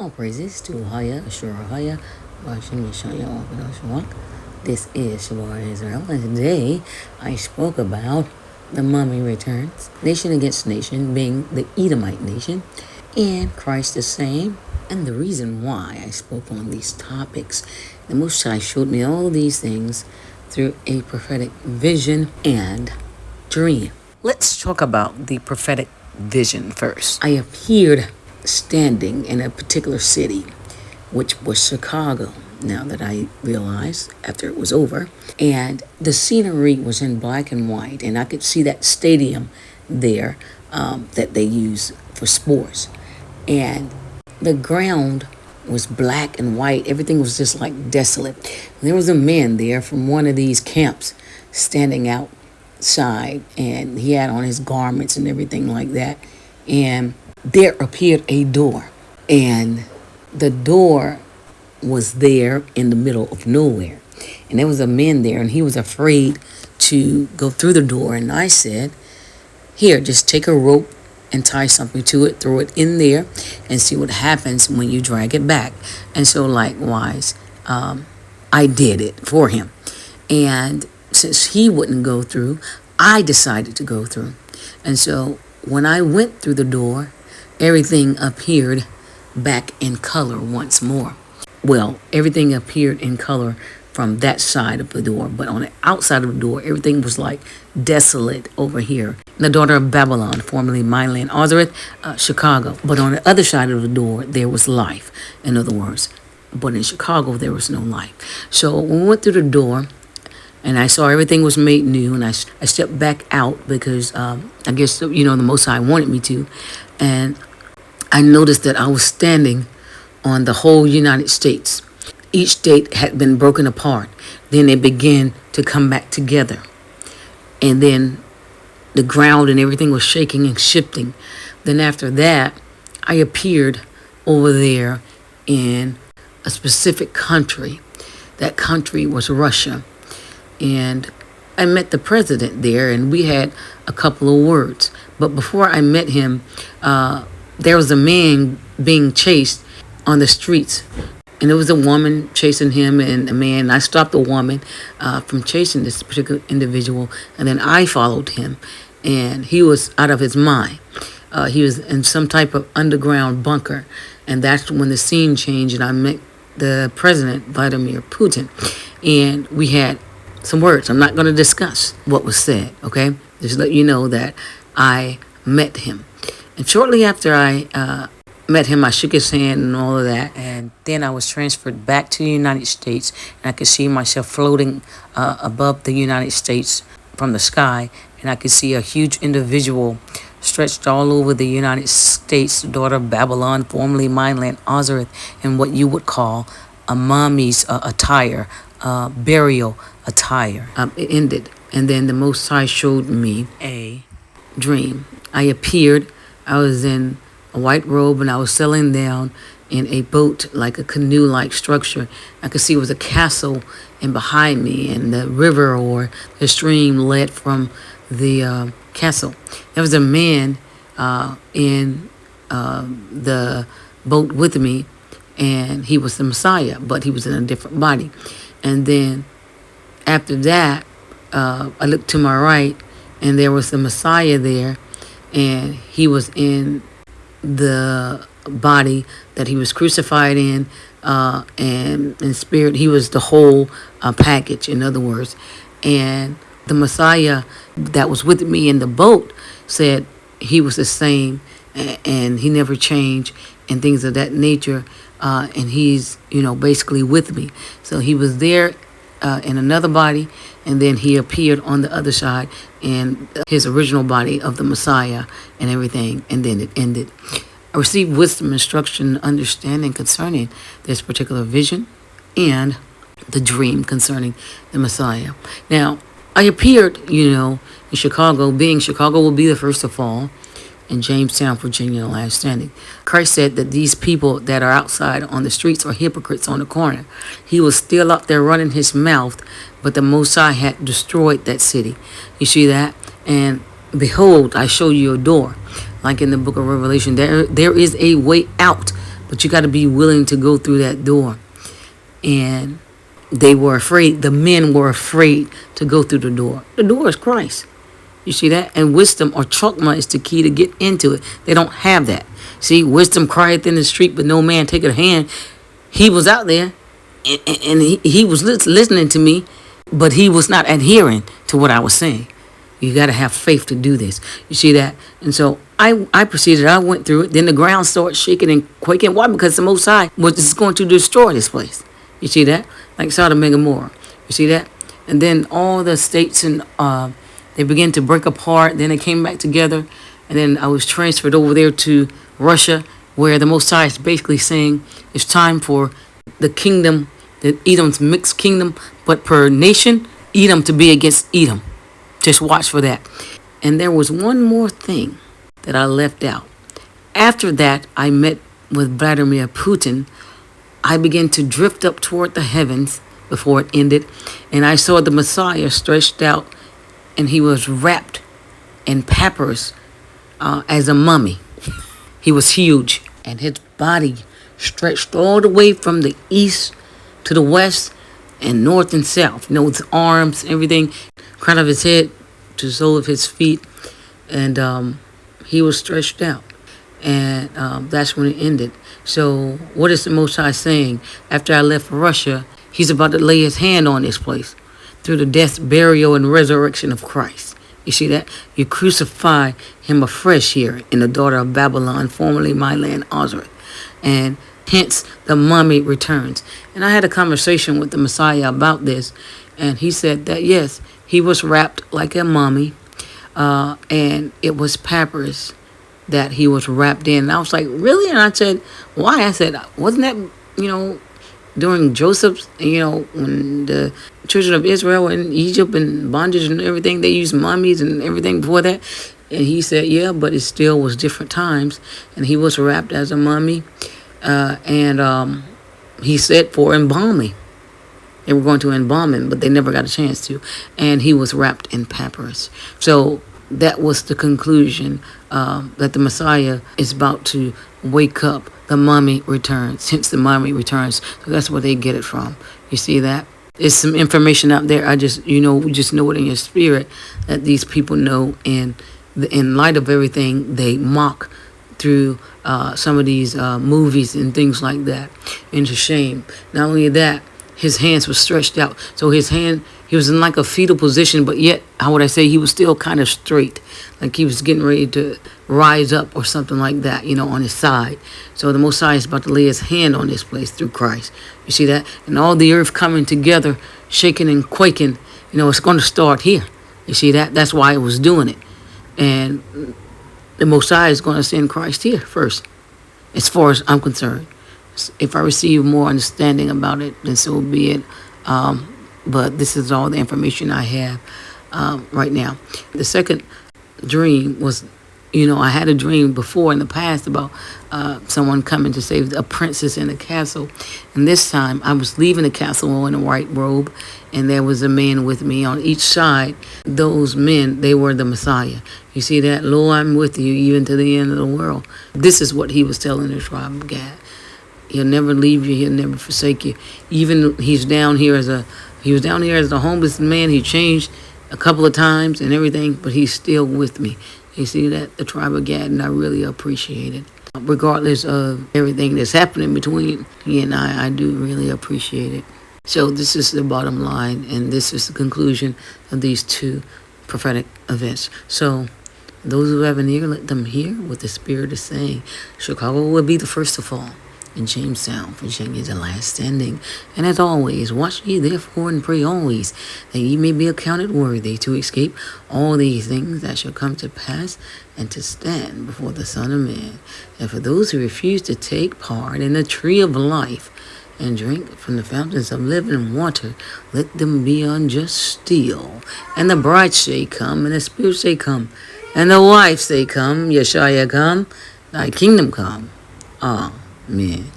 All praises to Haya, Ashurahaya, Bashim Yeshaya, Shawak. This is Shabar Israel, and today I spoke about the mummy returns, nation against nation, being the Edomite nation, and Christ the same. And the reason why I spoke on these topics, the Most High showed me all these things through a prophetic vision and dream. Let's talk about the prophetic vision first. I appeared standing in a particular city, which was Chicago, now that I realized after it was over. And the scenery was in black and white, and I could see that stadium there that they use for sports. And the ground was black and white. Everything was just like desolate. There was a man there from one of these camps standing outside, and he had on his garments and everything like that. And there appeared a door, and the door was there in the middle of nowhere. And there was a man there, and he was afraid to go through the door. And I said, here, just take a rope and tie something to it, throw it in there, and see what happens when you drag it back. And so likewise, I did it for him. And since he wouldn't go through, I decided to go through. And so when I went through the door, everything appeared back in color once more. Well, everything appeared in color from that side of the door, but on the outside of the door, everything was like desolate over here. The daughter of Babylon, formerly my land, Ozareth, Chicago. But on the other side of the door, there was life, in other words. But in Chicago, there was no life. So when we went through the door, and I saw everything was made new, and I stepped back out because I guess, the Most High wanted me to. And I noticed that I was standing on the whole United States. Each state had been broken apart. Then they began to come back together. And then the ground and everything was shaking and shifting. Then after that, I appeared over there in a specific country. That country was Russia. And I met the president there, and we had a couple of words. But before I met him, there was a man being chased on the streets. And there was a woman chasing him and a man. I stopped the woman from chasing this particular individual. And then I followed him. And he was out of his mind. He was in some type of underground bunker. And that's when the scene changed. And I met the president, Vladimir Putin. And we had some words. I'm not going to discuss what was said, okay? Just let you know that I met him. And shortly after I met him, I shook his hand and all of that. And then I was transferred back to the United States. And I could see myself floating above the United States from the sky. And I could see a huge individual stretched all over the United States, the daughter of Babylon, formerly my land, Ozareth, in what you would call a mommy's attire, burial attire. It ended. And then the Most High showed me a dream. I appeared. I was in a white robe, and I was sailing down in a boat, like a canoe-like structure. I could see it was a castle, and behind me, and the river or the stream led from the castle. There was a man in the boat with me, and he was the Messiah, but he was in a different body. And then after that, I looked to my right, and there was the Messiah there, and he was in the body that he was crucified in, and in spirit, he was the whole package, in other words. And the Messiah that was with me in the boat said he was the same, and he never changed, and things of that nature. And he's, basically with me. So he was there in another body, and then he appeared on the other side in his original body of the Messiah and everything, and then it ended. I received wisdom, instruction, understanding concerning this particular vision and the dream concerning the Messiah. Now, I appeared, in Chicago, being Chicago will be the first to fall, in Jamestown, Virginia, the last standing. Christ said that these people that are outside on the streets are hypocrites on the corner. He was still up there running his mouth, but the Most High had destroyed that city. You see that? And behold, I show you a door. Like in the book of Revelation, there is a way out but you got to be willing to go through that door. And they were afraid. The men were afraid to go through the door. The door is Christ. You see that? And wisdom or chokma is the key to get into it. They don't have that. See, wisdom crieth in the street, but no man taketh a hand. He was out there, and he was listening to me, but he was not adhering to what I was saying. You got to have faith to do this. You see that? And so I proceeded. I went through it. Then the ground started shaking and quaking. Why? Because the Most High was just going to destroy this place. You see that? Like Sodom and Gomorrah. You see that? And then all the states and they began to break apart. Then they came back together. And then I was transferred over there to Russia, where the Most High is basically saying it's time for the kingdom, the Edom's mixed kingdom, but per nation, Edom to be against Edom. Just watch for that. And there was one more thing that I left out. After that, I met with Vladimir Putin. I began to drift up toward the heavens before it ended, and I saw the Messiah stretched out, and he was wrapped in papyrus as a mummy. He was huge, and his body stretched all the way from the east to the west and north and south. You know, with arms, everything, crown of his head to the sole of his feet, and he was stretched out. And that's when it ended. So what is the Most High saying? After I left Russia, he's about to lay his hand on this place through the death, burial, and resurrection of Christ. You see that? You crucify him afresh here in the daughter of Babylon, formerly my land, Ozareth. And hence the mummy returns. And I had a conversation with the Messiah about this, and he said that, yes, he was wrapped like a mummy, and it was papyrus that he was wrapped in. And I was like, really? And I said, why? I said, wasn't that, during Joseph's, when the children of Israel were in Egypt and bondage and everything, they used mummies and everything before that? And he said, yeah, but it still was different times. And he was wrapped as a mummy. And he said for embalming. They were going to embalm him, but they never got a chance to. And he was wrapped in papyrus. So that was the conclusion, that the Messiah is about to wake up. The mummy returns. Hence the mummy returns. So that's where they get it from. You see that? There's some information out there. We just know it in your spirit that these people know. And in light of everything, they mock through some of these movies and things like that. And it's a shame. Not only that, his hands were stretched out. So his hand, he was in like a fetal position, but yet, how would I say, he was still kind of straight. Like he was getting ready to rise up or something like that, on his side. So the Most High is about to lay his hand on this place through Christ. You see that? And all the earth coming together, shaking and quaking, it's going to start here. You see that? That's why it was doing it. And the Most High is going to send Christ here first, as far as I'm concerned. If I receive more understanding about it, then so be it. But this is all the information I have right now. The second dream was, I had a dream before in the past about someone coming to save a princess in a castle. And this time I was leaving the castle in a white robe, and there was a man with me on each side. Those men, they were the Messiah. You see that? Lo, I'm with you even to the end of the world. This is what he was telling the tribe of Gad. He'll never leave you. He'll never forsake you. Even he was down here as a homeless man. He changed a couple of times and everything, but he's still with me. You see that? The tribe of Gad, and I really appreciate it. Regardless of everything that's happening between he and I do really appreciate it. So this is the bottom line, and this is the conclusion of these two prophetic events. So those who have an ear, let them hear what the Spirit is saying. Chicago will be the first to fall, and Jamestown, Virginia, the last standing. And as always, watch ye therefore and pray always, that ye may be accounted worthy to escape all these things that shall come to pass, and to stand before the Son of Man. And for those who refuse to take part in the tree of life, and drink from the fountains of living water, let them be unjust still. And the bride say, come, and the Spirit say, come, and the wife say, come, Yeshua come, thy kingdom come. Amen.